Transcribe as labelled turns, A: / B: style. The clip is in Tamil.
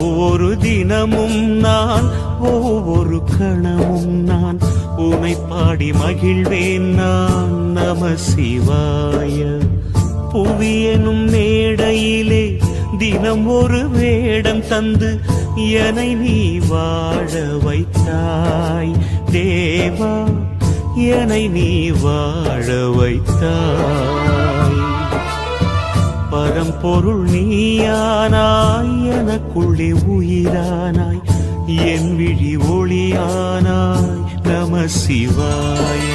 A: ஒவ்வொரு தினமும் நான் ஒவ்வொரு கணமும் நான் உனை பாடி மகிழ்வேன் நான். நம சிவாய. புவி எனும் மேடையிலே தினம் ஒரு வேடம் தந்து என்னை நீ வாழ வைத்தாய் தேவா, என்னை நீ வாழ வைத்தாய். பரம்பொருள் நீயானாய், எனக்குள்ளே உயிரானாய், என் விழி ஒளியானாய். நம சிவாய.